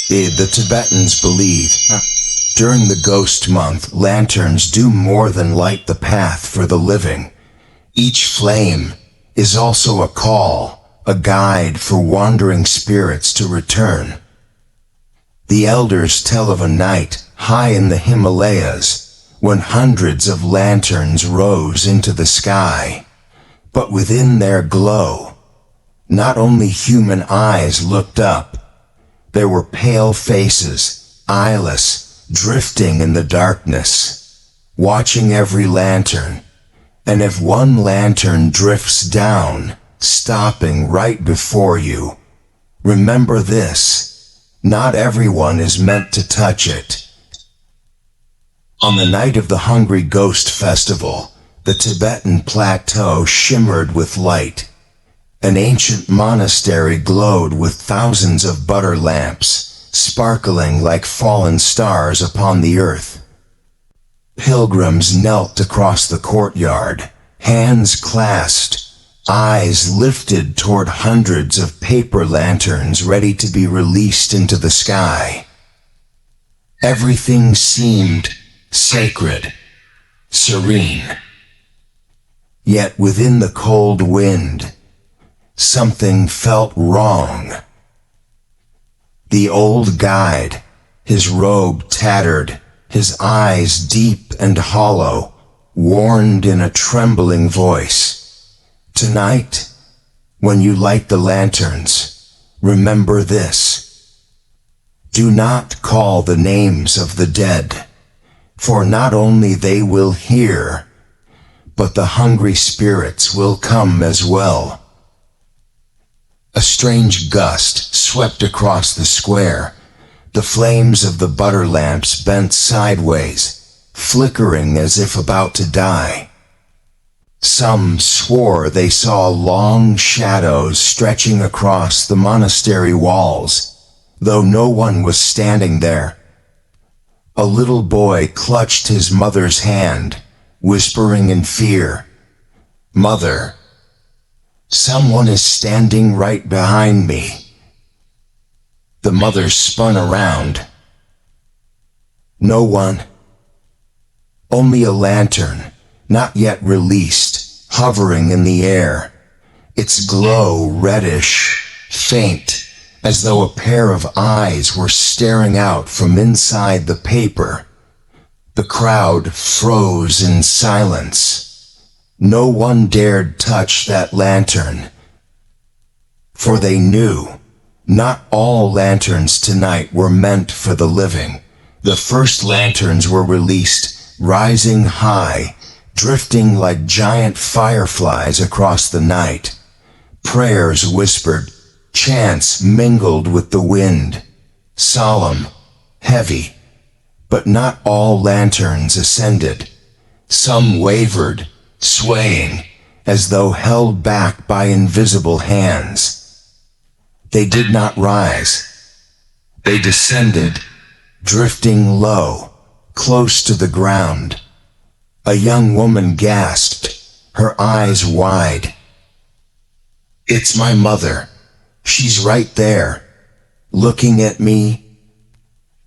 The Tibetans believe during the ghost month, lanterns do more than light the path for the living. Each flame is also a call, a guide for wandering spirits to return. The elders tell of a night high in the Himalayas when hundreds of lanterns rose into the sky. But within their glow, not only human eyes looked up, there were pale faces, eyeless, drifting in the darkness, watching every lantern. And if one lantern drifts down, stopping right before you, remember this: not everyone is meant to touch it. On the night of the Hungry Ghost Festival, the Tibetan plateau shimmered with light. An ancient monastery glowed with thousands of butter lamps, sparkling like fallen stars upon the earth. Pilgrims knelt across the courtyard, hands clasped, eyes lifted toward hundreds of paper lanterns ready to be released into the sky. Everything seemed sacred, serene. Yet within the cold wind, something felt wrong. The old guide, his robe tattered, his eyes deep and hollow, warned in a trembling voice, "Tonight, when you light the lanterns, remember this. Do not call the names of the dead, for not only they will hear, but the hungry spirits will come as well." A strange gust swept across the square. The flames of the butter lamps bent sideways, flickering as if about to die. Some swore they saw long shadows stretching across the monastery walls, though no one was standing there. A little boy clutched his mother's hand, whispering in fear, "Mother, someone is standing right behind me." The mother spun around. No one. Only a lantern, not yet released, hovering in the air. Its glow reddish, faint, as though a pair of eyes were staring out from inside the paper. The crowd froze in silence. No one dared touch that lantern, for they knew not all lanterns tonight were meant for the living. The first lanterns were released, rising high, drifting like giant fireflies across the night. Prayers whispered, chants mingled with the wind, solemn, heavy. But not all lanterns ascended. Some wavered, swaying, as though held back by invisible hands. They did not rise. They descended, drifting low, close to the ground. A young woman gasped, her eyes wide. "It's my mother. She's right there, looking at me."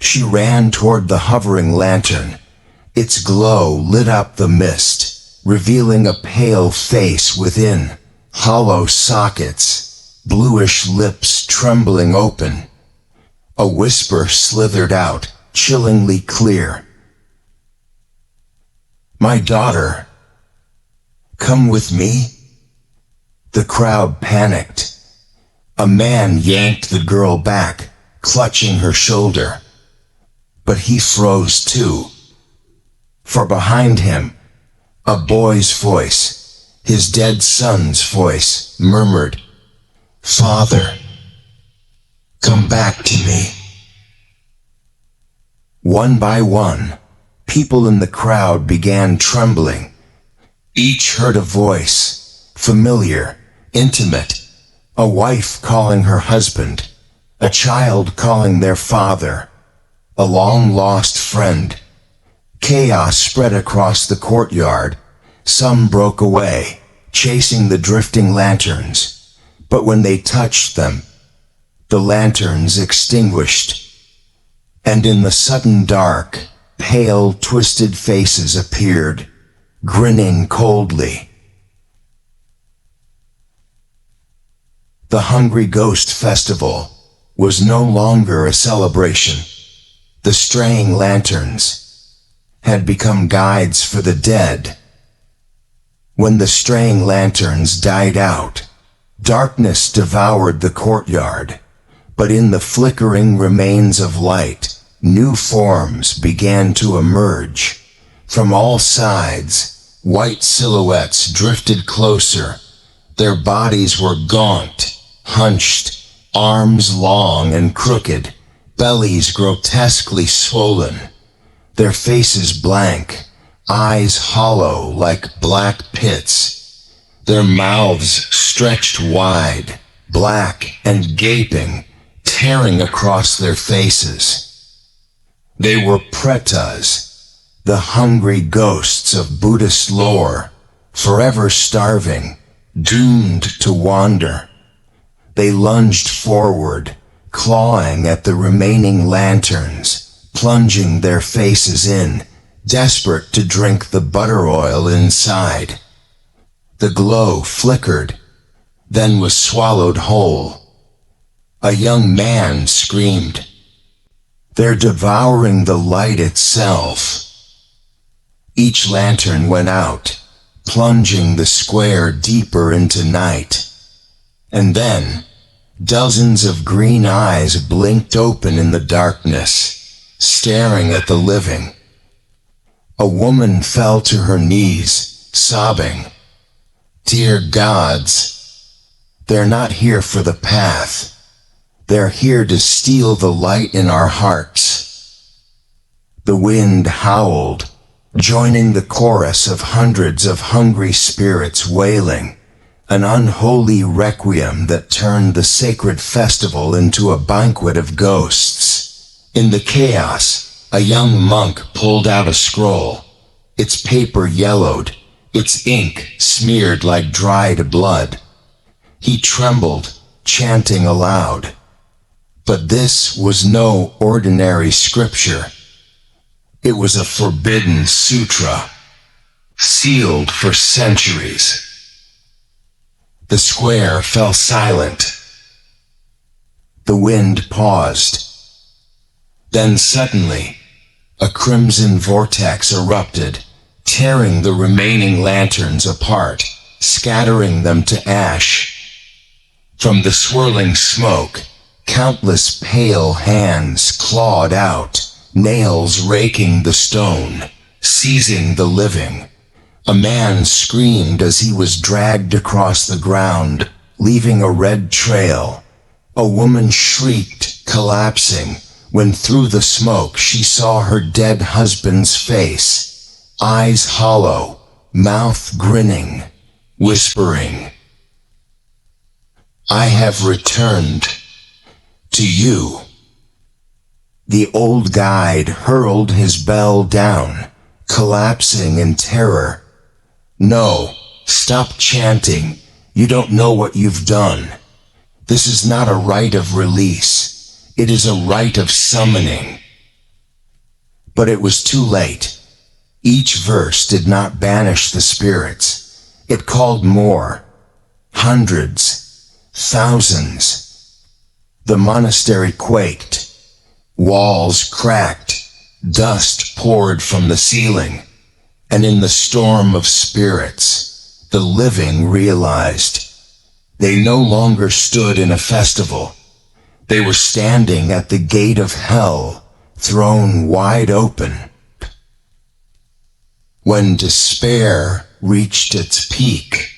She ran toward the hovering lantern. Its glow lit up the mist, revealing a pale face within, hollow sockets, bluish lips trembling open. A whisper slithered out, chillingly clear. "My daughter, come with me." The crowd panicked. A man yanked the girl back, clutching her shoulder. But he froze too. For behind him, a boy's voice, his dead son's voice, murmured, "Father, come back to me." One by one, people in the crowd began trembling. Each heard a voice, familiar, intimate, a wife calling her husband, a child calling their father, a long-lost friend. Chaos spread across the courtyard. Some broke away, chasing the drifting lanterns. But when they touched them, the lanterns extinguished. And in the sudden dark, pale, twisted faces appeared, grinning coldly. The Hungry Ghost Festival was no longer a celebration. The straying lanterns had become guides for the dead. When the straying lanterns died out, darkness devoured the courtyard, but in the flickering remains of light, new forms began to emerge. From all sides, white silhouettes drifted closer. Their bodies were gaunt, hunched, arms long and crooked, bellies grotesquely swollen, their faces blank, eyes hollow like black pits, their mouths stretched wide, black and gaping, tearing across their faces. They were pretas, the hungry ghosts of Buddhist lore, forever starving, doomed to wander. They lunged forward, clawing at the remaining lanterns, plunging their faces in, desperate to drink the butter oil inside. The glow flickered, then was swallowed whole. A young man screamed, "They're devouring the light itself." Each lantern went out, plunging the square deeper into night. And then, dozens of green eyes blinked open in the darkness, staring at the living. A woman fell to her knees, sobbing, "Dear gods, they're not here for the path. They're here to steal the light in our hearts." The wind howled, joining the chorus of hundreds of hungry spirits wailing, an unholy requiem that turned the sacred festival into a banquet of ghosts. In the chaos, a young monk pulled out a scroll, its paper yellowed, its ink smeared like dried blood. He trembled, chanting aloud. But this was no ordinary scripture. It was a forbidden sutra, sealed for centuries. The square fell silent. The wind paused. Then suddenly, a crimson vortex erupted, tearing the remaining lanterns apart, scattering them to ash. From the swirling smoke, countless pale hands clawed out, nails raking the stone, seizing the living. A man screamed as he was dragged across the ground, leaving a red trail. A woman shrieked, collapsing, when through the smoke she saw her dead husband's face, eyes hollow, mouth grinning, whispering, "I have returned to you." The old guide hurled his bell down, collapsing in terror. "No, stop chanting. You don't know what you've done. This is not a rite of release. It is a rite of summoning." But it was too late. Each verse did not banish the spirits. It called more. Hundreds. Thousands. The monastery quaked. Walls cracked. Dust poured from the ceiling. And in the storm of spirits, the living realized they no longer stood in a festival. They were standing at the gate of hell, thrown wide open. When despair reached its peak,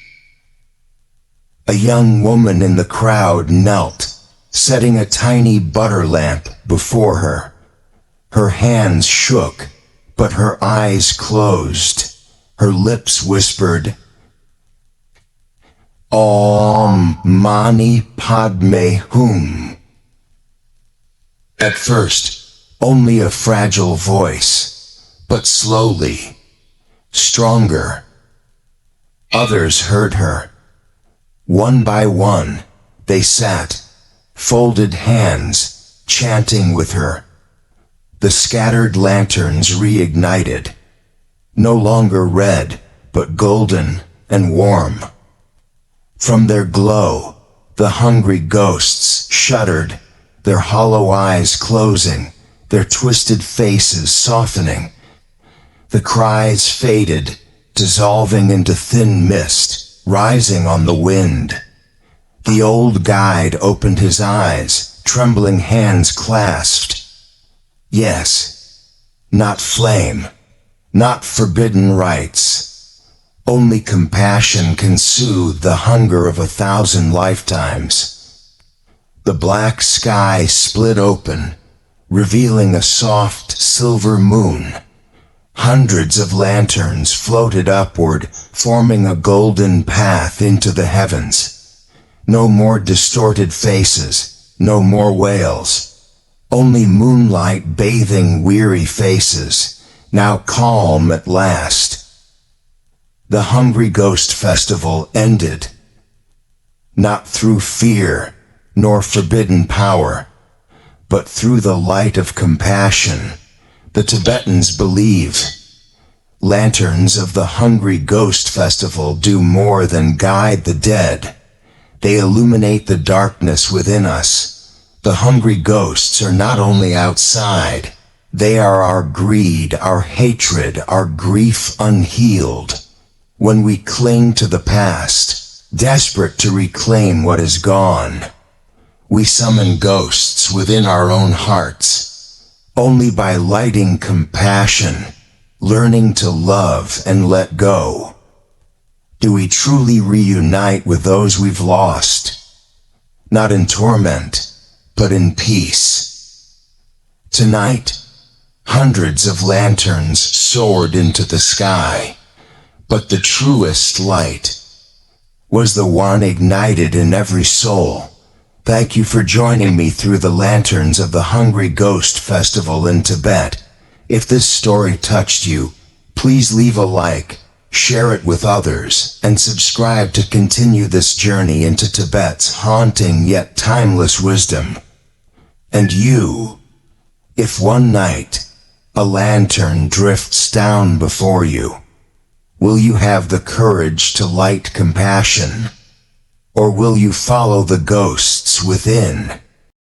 a young woman in the crowd knelt, setting a tiny butter lamp before her. Her hands shook, but her eyes closed. Her lips whispered, "Om Mani Padme Hum." At first, only a fragile voice, but slowly, stronger. Others heard her. One by one, they sat, folded hands, chanting with her. The scattered lanterns reignited, no longer red, but golden and warm. From their glow, the hungry ghosts shuddered, their hollow eyes closing, their twisted faces softening. The cries faded, dissolving into thin mist, rising on the wind. The old guide opened his eyes, trembling hands clasped. Yes, not flame, not forbidden rites. Only compassion can soothe the hunger of 1,000 lifetimes. The black sky split open, revealing a soft silver moon. Hundreds of lanterns floated upward, forming a golden path into the heavens. No more distorted faces, no more wails. Only moonlight bathing weary faces, now calm at last. The Hungry Ghost Festival ended, not through fear nor forbidden power, but through the light of compassion. The Tibetans believe lanterns of the Hungry Ghost Festival do more than guide the dead. They illuminate the darkness within us. The hungry ghosts are not only outside, they are our greed, our hatred, our grief unhealed. When we cling to the past, desperate to reclaim what is gone, we summon ghosts within our own hearts. Only by lighting compassion, learning to love and let go, do we truly reunite with those we've lost, not in torment, but in peace. Tonight, hundreds of lanterns soared into the sky, but the truest light was the one ignited in every soul. Thank you for joining me through the lanterns of the Hungry Ghost Festival in Tibet. If this story touched you, please leave a like, share it with others, and subscribe to continue this journey into Tibet's haunting yet timeless wisdom. And you, if one night a lantern drifts down before you, will you have the courage to light compassion? Or will you follow the ghosts within?